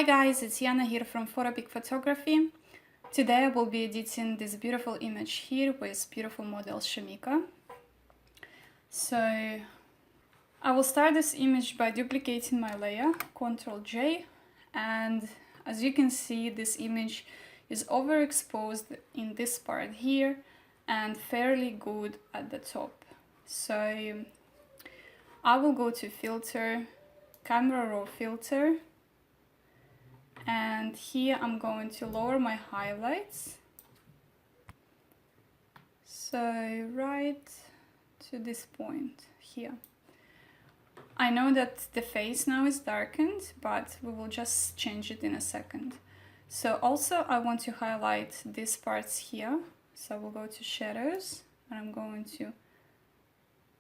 Hi guys, it's Yana here from Photography. Today I will be editing this beautiful image here with beautiful model Shamika. So I will start this image by duplicating my layer, Ctrl J, and as you can see this image is overexposed in this part here and fairly good at the top. So I will go to filter, camera raw filter, and here I'm going to lower my highlights, so right to this point here. I know that the face now is darkened, but we will just change it in a second. So also I want to highlight these parts here, so we'll go to shadows and I'm going to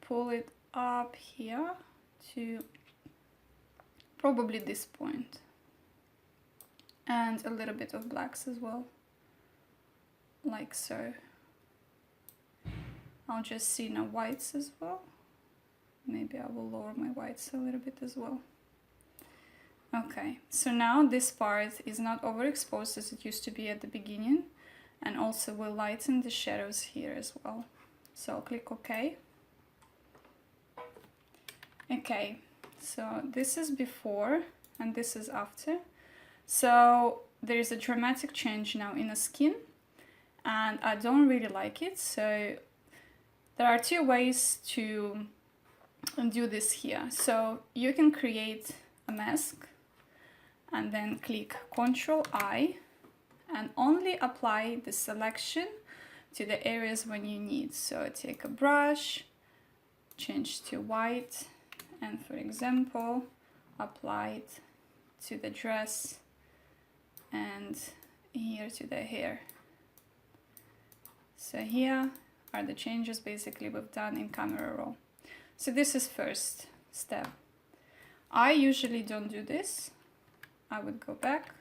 pull it up here to probably this point. And a little bit of blacks as well, like so. I'll just see now whites as well. Maybe I will lower my whites a little bit as well. Okay, so now this part is not overexposed as it used to be at the beginning, and also will lighten the shadows here as well. So I'll click OK. Okay, so this is before and this is after. So there is a dramatic change now in the skin and I don't really like it. So there are two ways to do this here. So you can create a mask and then click Ctrl I and only apply the selection to the areas when you need. So take a brush, change to white, and for example apply it to the dress and here to the hair. So here are the changes basically we've done in camera raw. So this is first step. I usually don't do this. I would go back.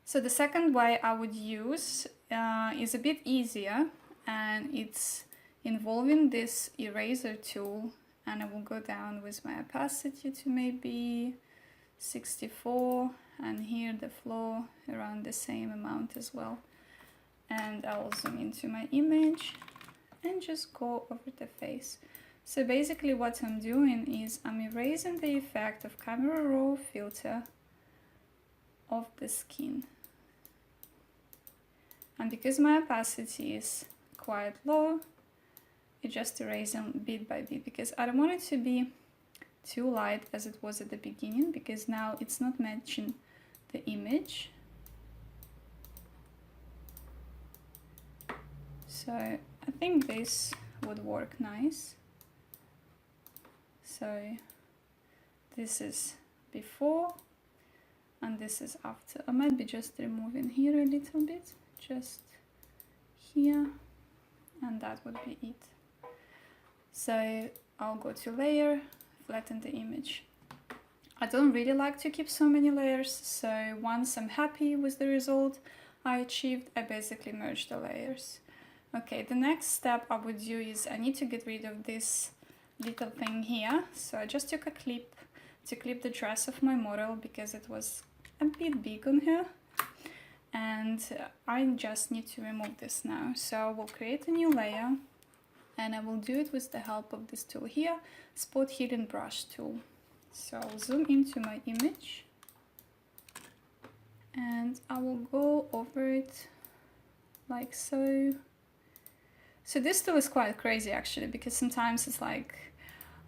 So the second way I would use is a bit easier, and it's involving this eraser tool, and I will go down with my opacity to maybe 64, and here the flow around the same amount as well. And I will zoom into my image and just go over the face. So basically what I'm doing is I'm erasing the effect of camera raw filter of the skin. And because my opacity is quite low, it just erasing bit by bit, because I don't want it to be too light as it was at the beginning, because now it's not matching the image. So I think this would work nice. So this is before and this is after. I might be just removing here a little bit, just here, and that would be it. So I'll go to layer, flatten the image. I don't really like to keep so many layers, so once I'm happy with the result I achieved, I basically merge the layers. Okay, the next step I would do is I need to get rid of this little thing here. So I just took a clip to clip the dress of my model because it was a bit big on her, and I just need to remove this now. So we'll create a new layer and I will do it with the help of this tool here, spot hidden brush tool. So I'll zoom into my image and I will go over it like so. So this tool is quite crazy actually, because sometimes it's like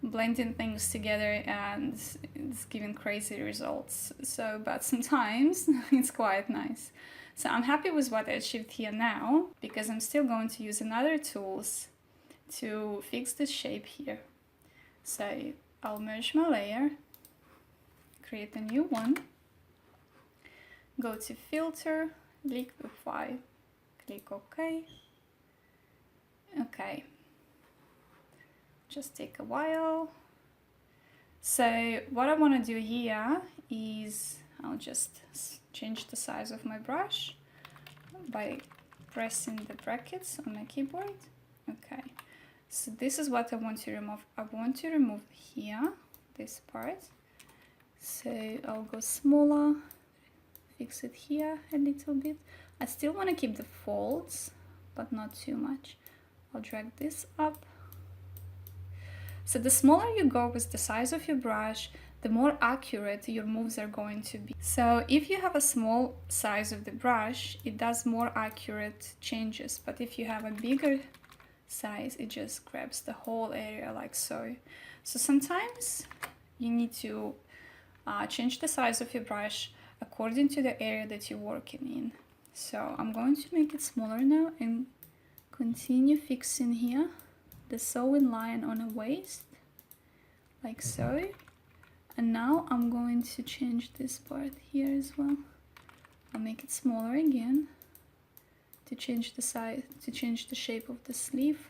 blending things together and it's giving crazy results. So, but sometimes it's quite nice. So I'm happy with what I achieved here now, because I'm still going to use another tools to fix the shape here. So I'll merge my layer, create a new one, go to filter, liquify, click OK. Okay, just take a while. So what I want to do here is I'll just change the size of my brush by pressing the brackets on my keyboard. Okay, so this is what I want to remove. I want to remove here this part. So I'll go smaller fix it here a little bit. I still want to keep the folds, but not too much. I'll drag this up. So the smaller you go with the size of your brush, the more accurate your moves are going to be. So if you have a small size of the brush, it does more accurate changes. But if you have a bigger size, it just grabs the whole area like so. So sometimes you need to change the size of your brush according to the area that you're working in. So I'm going to make it smaller now and continue fixing here the sewing line on a waist like so. And now I'm going to change this part here as well. I'll make it smaller again to change the size, to change the shape of the sleeve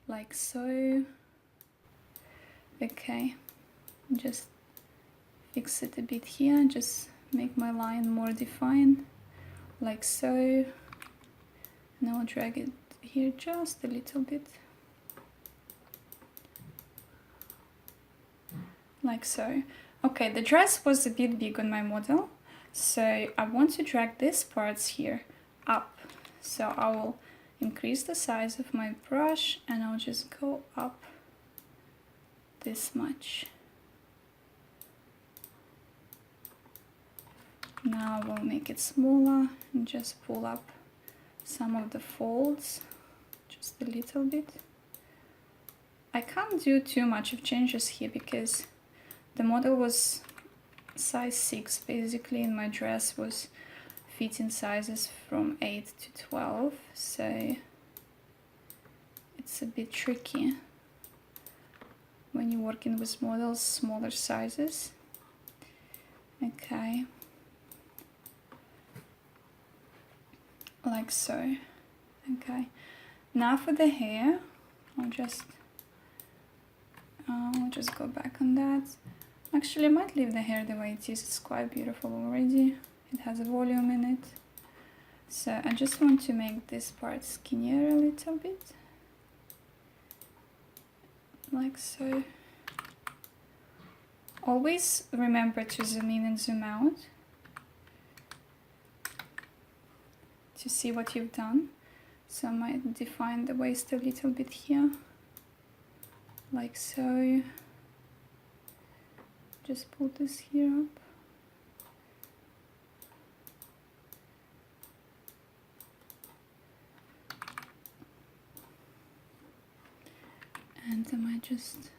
like so. Okay, just fix it a bit here, just make my line more defined like so. Now I'll drag it here just a little bit like so. Okay, the dress was a bit big on my model, so I want to drag these parts here up. So I will increase the size of my brush and I'll just go up this much. Now we'll make it smaller and just pull up some of the folds just a little bit. I can't do too much of changes here because the model was size 6 basically, and my dress was fitting sizes from 8 to 12, so it's a bit tricky when you're working with models smaller sizes. Okay, like so. Okay, now for the hair, I'll just go back on that. Actually, I might leave the hair the way it is. It's quite beautiful already. It has a volume in it. So I just want to make this part skinnier a little bit. Like so. Always remember to zoom in and zoom out to see what you've done. So I might define the waist a little bit here. Like so. Just pull this here up. And I might just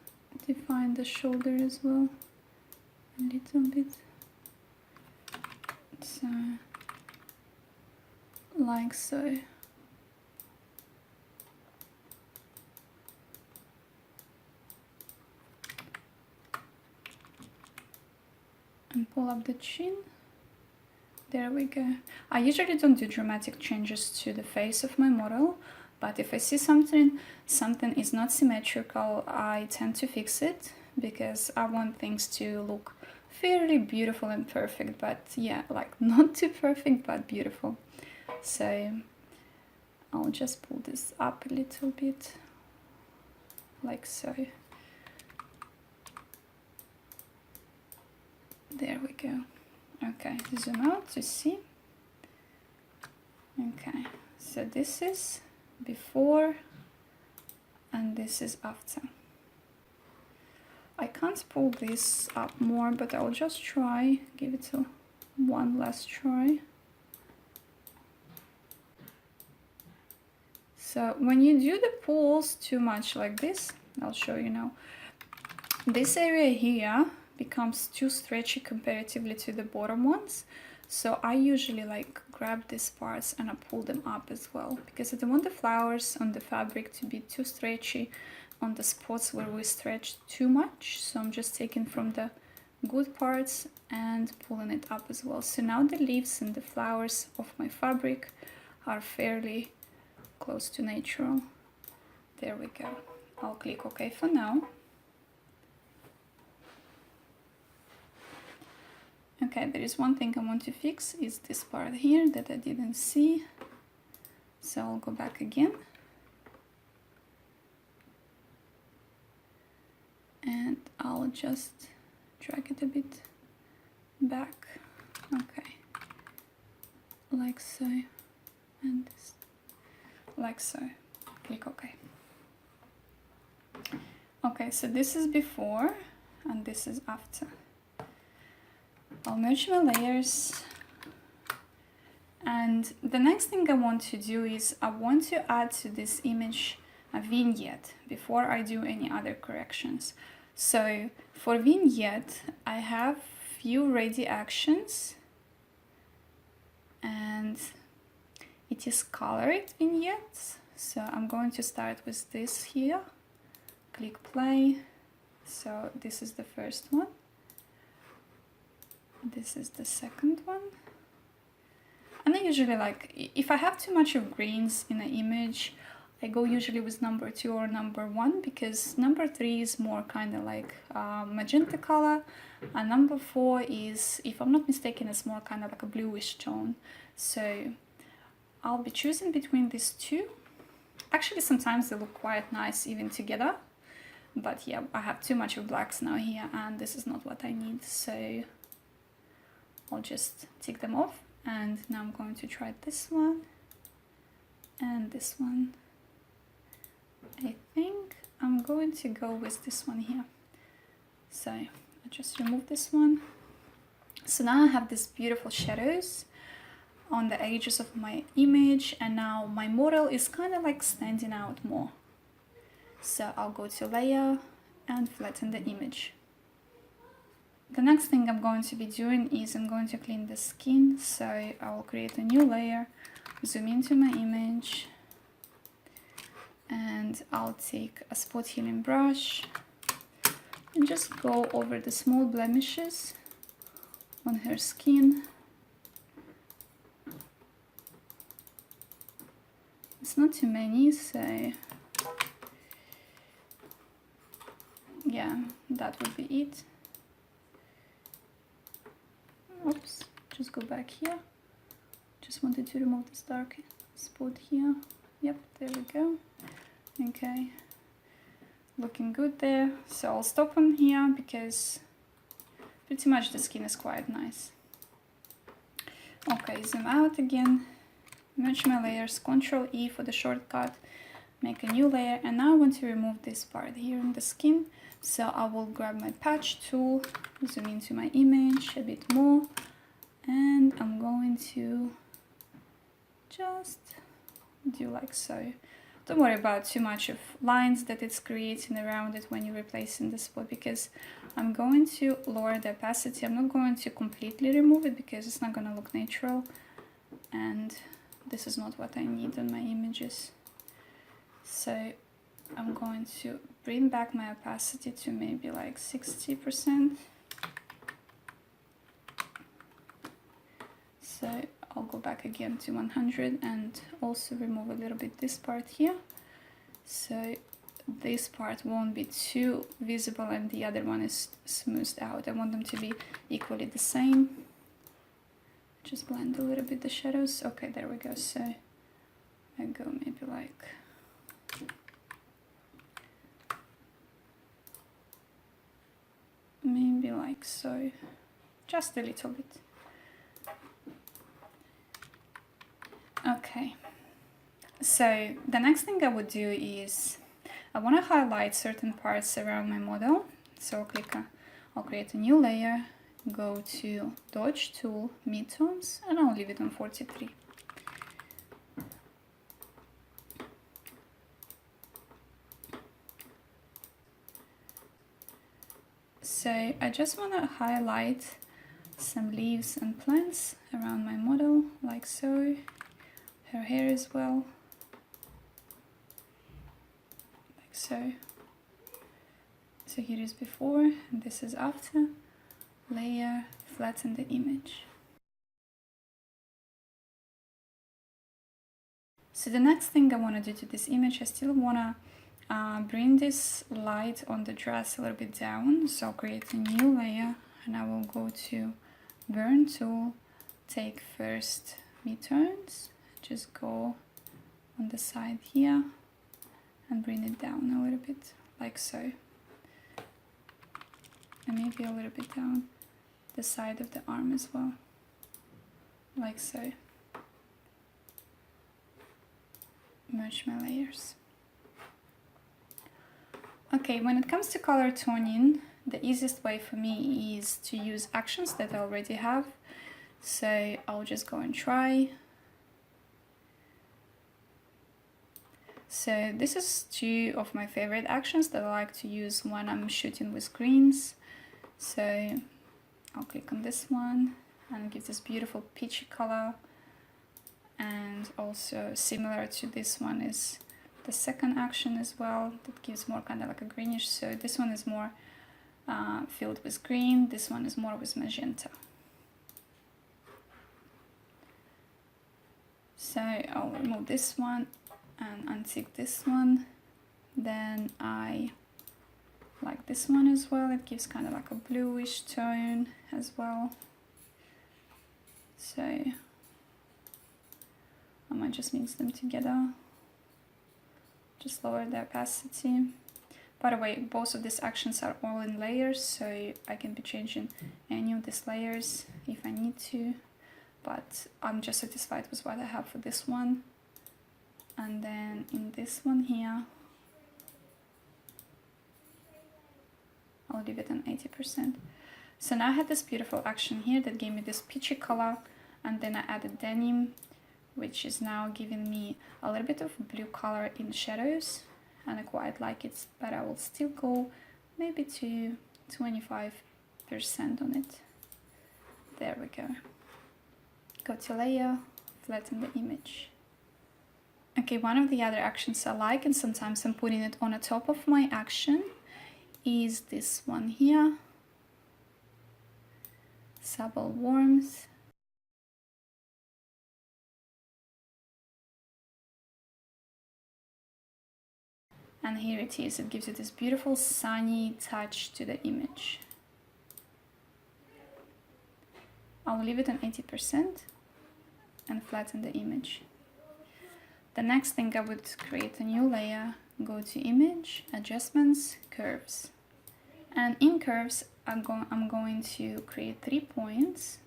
define the shoulder as well a little bit. So, like so. And pull up the chin. There we go. I usually don't do dramatic changes to the face of my model, but if I see something is not symmetrical, I tend to fix it because I want things to look fairly beautiful and perfect, but yeah, like not too perfect, but beautiful. So I'll just pull this up a little bit, like so. There we go. Okay, zoom out to see. Okay, so this is before and this is after. I can't pull this up more, but I'll just try, give it one last try. So when you do the pulls too much like this, I'll show you now, this area here becomes too stretchy comparatively to the bottom ones. So I usually like grab these parts and I pull them up as well, because I don't want the flowers on the fabric to be too stretchy on the spots where we stretch too much. So I'm just taking from the good parts and pulling it up as well. So now the leaves and the flowers of my fabric are fairly close to natural. There we go. I'll click OK for now. Okay, there is one thing I want to fix, is this part here that I didn't see. So I'll go back again. And I'll just drag it a bit back. Okay. like so, and this like so. Click OK. Okay, so this is before and this is after. I'll merge my layers, and the next thing I want to do is I want to add to this image a vignette before I do any other corrections. So for vignette, I have few ready actions, and it is colored vignettes. So I'm going to start with this here. Click play. So this is the first one. This is the second one. And I usually like, if I have too much of greens in an image, I go usually with number 2 or number 1, because number 3 is more kind of like magenta color, and number 4 is, if I'm not mistaken, it's more kind of like a bluish tone. So I'll be choosing between these two. Actually, sometimes they look quite nice even together, but yeah, I have too much of blacks now here, and this is not what I need, so I'll just tick them off. And now I'm going to try this one and this one. I think I'm going to go with this one here. So I just remove this one. So now I have these beautiful shadows on the edges of my image, and now my model is kind of like standing out more. So I'll go to layer and flatten the image. The next thing I'm going to be doing is I'm going to clean the skin. So I'll create a new layer, zoom into my image, and I'll take a spot healing brush and just go over the small blemishes on her skin. It's not too many, so yeah, that would be it. Oops, just go back here. Just wanted to remove this dark spot here. Yep, there we go. Okay, looking good there. So I'll stop on here because pretty much the skin is quite nice. Okay, zoom out again, merge my layers, Ctrl E for the shortcut, make a new layer, and now I want to remove this part here in the skin. So I will grab my patch tool, zoom into my image a bit more, and I'm going to just do like so. Don't worry about too much of lines that it's creating around it when you're replacing the spot, because I'm going to lower the opacity. I'm not going to completely remove it because it's not going to look natural, and this is not what I need on my images. So I'm going to bring back my opacity to maybe like 60%. So I'll go back again to 100 and also remove a little bit this part here. So this part won't be too visible and the other one is smoothed out. I want them to be equally the same. Just blend a little bit the shadows. Okay, there we go. So I go maybe like so, just a little bit. Okay, so the next thing I would do is I want to highlight certain parts around my model. So I'll create a new layer, go to dodge tool, midtones, and I'll leave it on 43. So I just want to highlight some leaves and plants around my model, like so. Her hair as well, like so. So here is before and this is after. Layer, flatten the image. So the next thing I want to do to this image, I still want to bring this light on the dress a little bit down. So I'll create a new layer and I will go to burn tool, take first midtones, just go on the side here and bring it down a little bit, like so. And maybe a little bit down the side of the arm as well, like so. merge my layers. Okay, when it comes to color toning, the easiest way for me is to use actions that I already have. So I'll just go and try. So this is two of my favorite actions that I like to use when I'm shooting with greens. So I'll click on this one and give this beautiful peachy color. And also similar to this one is the second action as well, that gives more kind of like a greenish. So this one is more filled with green, this one is more with magenta. So I'll remove this one and untick this one. Then I like this one as well, it gives kind of like a bluish tone as well. So I might just mix them together, just lower the opacity. By the way, both of these actions are all in layers, so I can be changing any of these layers if I need to, but I'm just satisfied with what I have for this one. And then in this one here, I'll leave it on 80%. So now I had this beautiful action here that gave me this peachy color, and then I added denim, which is now giving me a little bit of blue color in the shadows, and I quite like it, but I will still go maybe to 25% on it. There we go. Go to layer, flatten the image. Okay, one of the other actions I like, and sometimes I'm putting it on the top of my action, is this one here, Subtle Warmth. And here it is, it gives you this beautiful sunny touch to the image. I'll leave it on 80% and flatten the image. The next thing I would create a new layer, go to Image, Adjustments, Curves. And in Curves, I'm going to create 3 points,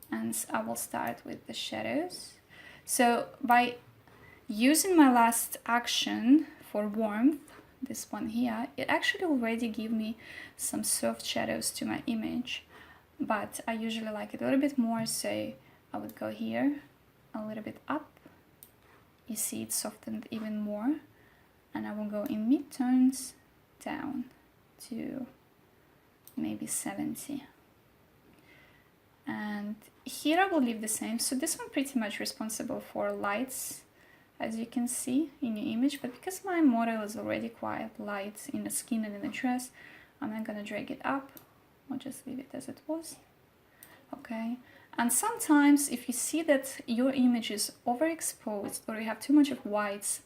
and I will start with the shadows. So by using my last action for warmth, this one here, it actually already gave me some soft shadows to my image, but I usually like it a little bit more, so I would go here, a little bit up. You see it softened even more, and I will go in mid-tones down to maybe 70. And here I will leave the same. So this one pretty much responsible for lights, as you can see in your image, but because my model is already quite light in the skin and in the dress, I'm not gonna drag it up. I'll just leave it as it was. Okay. And sometimes if you see that your image is overexposed or you have too much of whites,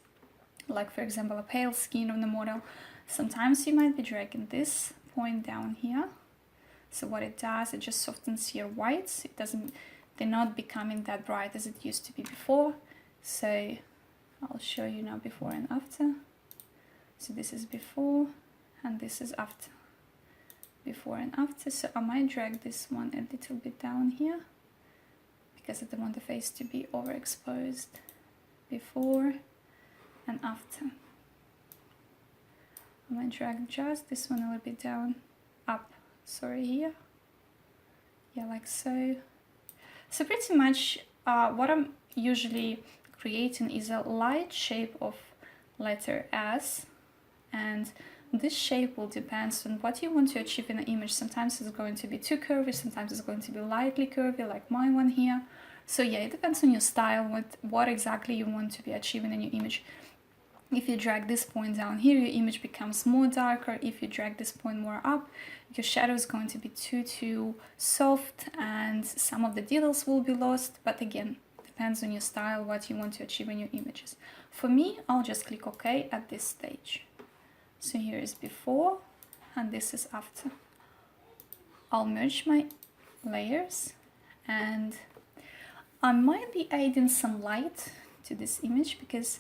like for example a pale skin on the model, sometimes you might be dragging this point down here. So what it does, it just softens your whites. They're not becoming that bright as it used to be before. So I'll show you now before and after. So this is before and this is after. Before and after. So I might drag this one a little bit down here, because I don't want the face to be overexposed. Before and after. I might drag just this one a little bit down, up, sorry, here. Yeah, like so. So pretty much what I'm usually creating is a light shape of letter S, and this shape will depend on what you want to achieve in an image. Sometimes it's going to be too curvy, sometimes it's going to be lightly curvy, like my one here. So yeah, it depends on your style, what exactly you want to be achieving in your image. If you drag this point down here, your image becomes more darker. If you drag this point more up, your shadow is going to be too soft, and some of the details will be lost. But again, depends on your style, what you want to achieve in your images. For me, I'll just click OK at this stage. So here is before and this is after. I'll merge my layers, and I might be adding some light to this image because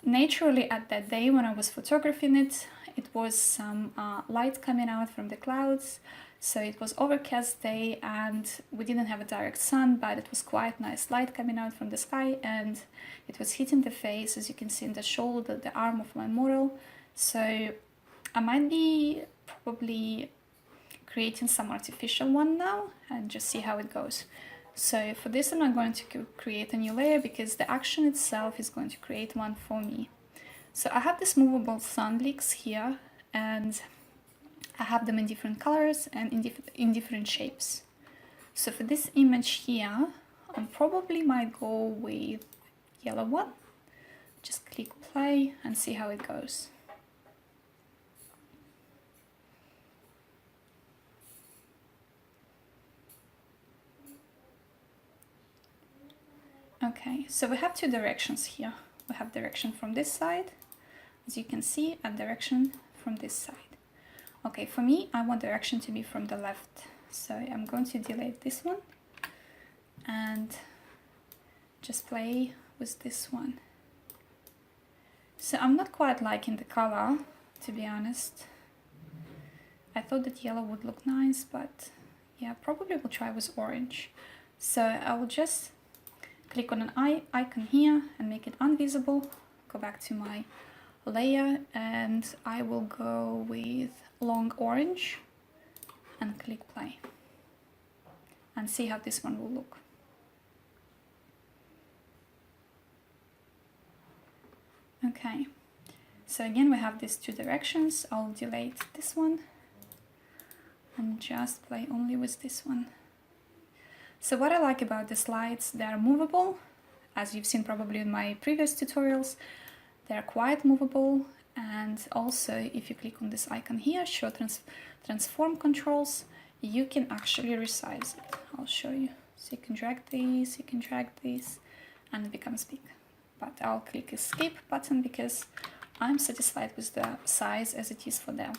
naturally at that day when I was photographing it, it was some light coming out from the clouds. So it was overcast day and we didn't have a direct sun, but it was quite nice light coming out from the sky and it was hitting the face, as you can see in the shoulder, the arm of my model. So I might be probably creating some artificial one now and just see how it goes. So for this one I'm going to create a new layer because the action itself is going to create one for me. So I have these movable sun leaks here and I have them in different colors and in different shapes. So for this image here, I probably might go with yellow one. Just click play and see how it goes. Okay, so we have two directions here. We have direction from this side, as you can see, and direction from this side. Okay, for me, I want direction to be from the left. So I'm going to delete this one and just play with this one. So I'm not quite liking the color, to be honest. I thought that yellow would look nice, but yeah, probably will try with orange. So I will just click on an icon here and make it invisible. Go back to my layer and I will go with long orange and click play and see how this one will look. Okay, so again we have these two directions. I'll delete this one and just play only with this one. So what I like about the slides, they are movable, as you've seen probably in my previous tutorials. They're quite movable, and also if you click on this icon here, show transform controls, you can actually resize it. I'll show you. So you can drag this, and it becomes big. But I'll click escape button because I'm satisfied with the size as it is for them.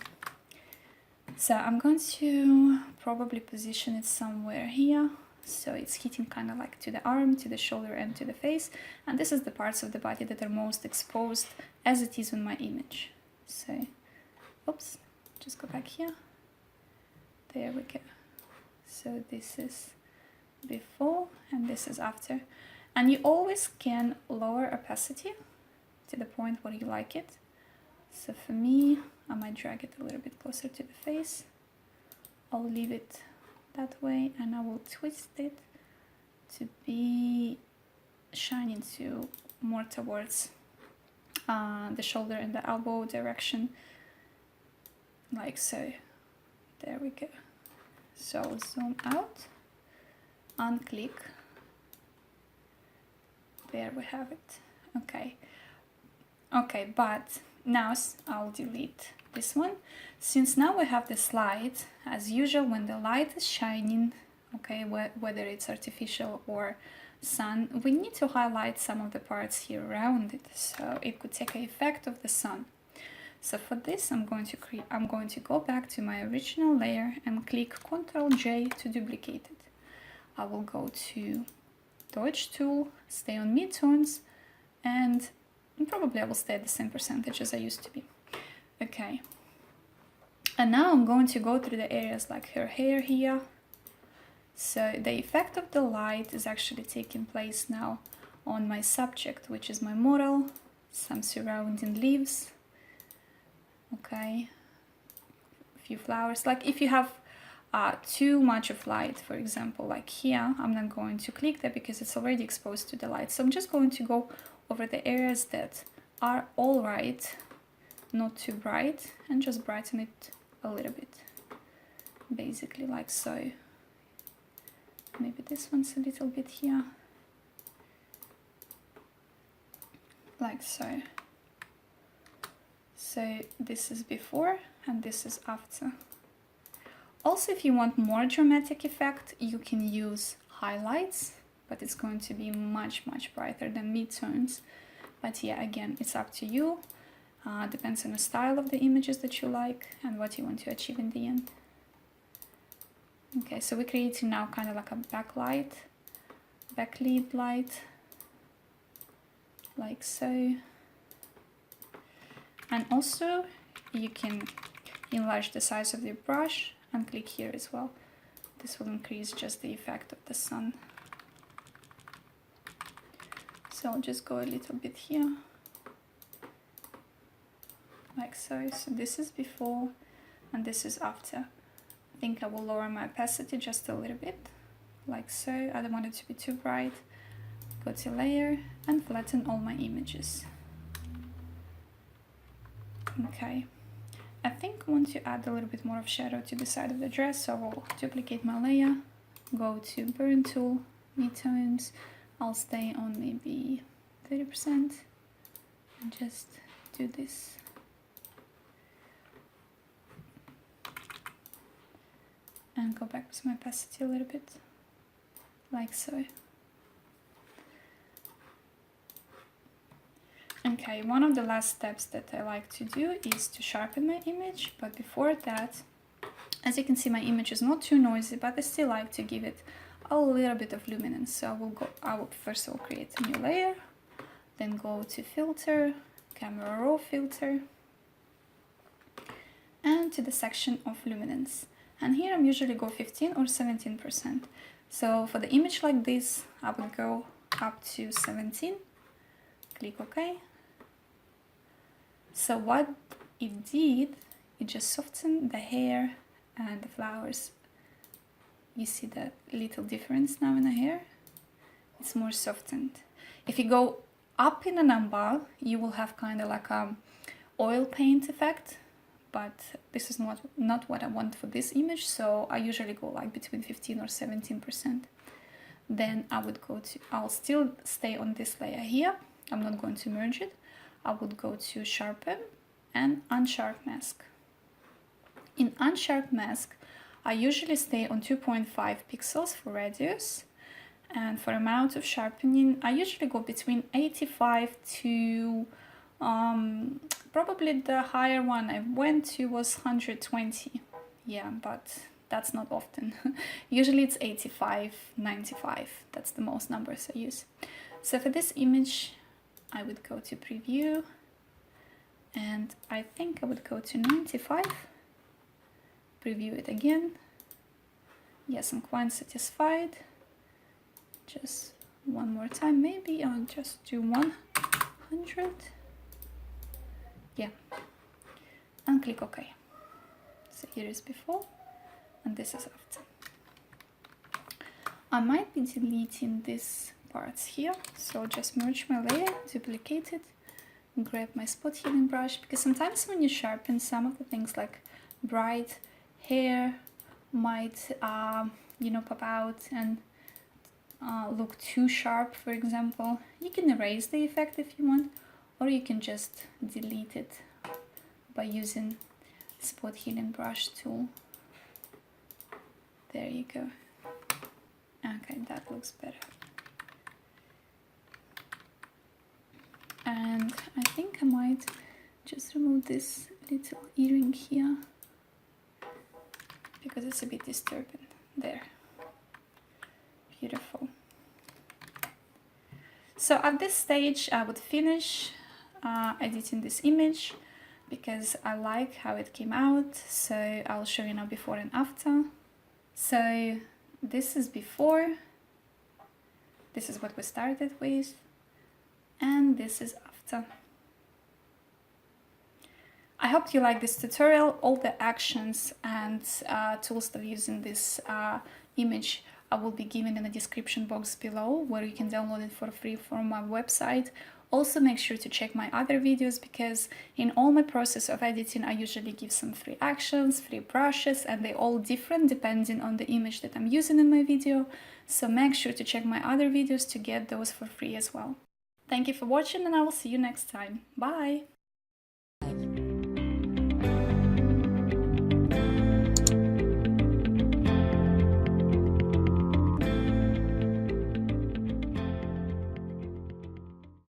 So I'm going to probably position it somewhere here. So it's hitting kind of like to the arm, to the shoulder and to the face. And this is the parts of the body that are most exposed as it is in my image. So, oops, just go back here. There we go. So this is before and this is after. And you always can lower opacity to the point where you like it. So for me, I might drag it a little bit closer to the face. I'll leave it that way and I will twist it to be shining to more towards the shoulder and the elbow direction, like so. There we go. So I'll zoom out, unclick. There we have it. Okay, but now I'll delete this one. Since now we have the slide, as usual, when the light is shining, okay, whether it's artificial or sun, we need to highlight some of the parts here around it, so it could take the effect of the sun. So for this, I'm going to go back to my original layer and click Ctrl J to duplicate it. I will go to Dodge tool, stay on midtones, and probably I will stay at the same percentage as I used to be. Okay. And now I'm going to go through the areas like her hair here. So the effect of the light is actually taking place now on my subject, which is my model, some surrounding leaves. Okay. A few flowers. Like if you have too much of light, for example, like here, I'm not going to click that because it's already exposed to the light. So I'm just going to go over the areas that are all right, not too bright, and just brighten it a little bit, basically like so. Maybe this one's a little bit here, like so. So this is before and this is after. Also, if you want more dramatic effect, you can use highlights, but it's going to be much brighter than midtones. But yeah, again, it's up to you. Depends on the style of the images that you like and what you want to achieve in the end. Okay, so we're creating now kind of like a backlit light, like so. And also you can enlarge the size of the brush and click here as well. This will increase just the effect of the sun. So I'll just go a little bit here, like so. So this is before and this is after. I think I will lower my opacity just a little bit, like so. I don't want it to be too bright. Go to layer and flatten all my images. Okay, I think I want to add a little bit more of shadow to the side of the dress, so I will duplicate my layer, go to burn tool, midtones. I'll stay on maybe 30% and just do this. And go back with my opacity a little bit, like so. Okay, one of the last steps that I like to do is to sharpen my image, but before that, as you can see, my image is not too noisy, but I still like to give it a little bit of luminance. So I will first of all create a new layer, then go to filter, camera raw filter, and to the section of luminance. And here I'm usually go 15 or 17%. So for the image like this, I would go up to 17, click OK. So what it did, it just softened the hair and the flowers. You see that little difference now in the hair? It's more softened. If you go up in the number, you will have kind of like a oil paint effect, but this is not what I want for this image, so I usually go like between 15 or 17%. Then I would go to, I'll still stay on this layer here. I'm not going to merge it. I would go to sharpen and unsharp mask. In unsharp mask, I usually stay on 2.5 pixels for radius, and for amount of sharpening, I usually go between 85 to probably the higher one I went to was 120. Yeah, but that's not often. Usually it's 85, 95. That's the most numbers I use. So for this image, I would go to preview, and I think I would go to 95. Preview it again. Yes, I'm quite satisfied. Just one more time, maybe I'll just do 100. Yeah, and click OK. So here is before and this is after. I might be deleting these parts here, so just merge my layer, duplicate it, grab my spot healing brush, because sometimes when you sharpen, some of the things like bright hair might you know, pop out and look too sharp, for example. You can erase the effect if you want, or you can just delete it by using spot healing brush tool. There you go. Okay, that looks better. And I think I might just remove this little earring here because it's a bit disturbing. There. Beautiful. So at this stage I would finish editing this image because I like how it came out, so I'll show you now before and after. So this is before, this is what we started with, and this is after. I hope you like this tutorial. All the actions and tools that I use in this image I will be given in the description box below, where you can download it for free from my website. Also make sure to check my other videos, because in all my process of editing I usually give some free actions, free brushes, and they're all different depending on the image that I'm using in my video. So make sure to check my other videos to get those for free as well. Thank you for watching, and I will see you next time. Bye!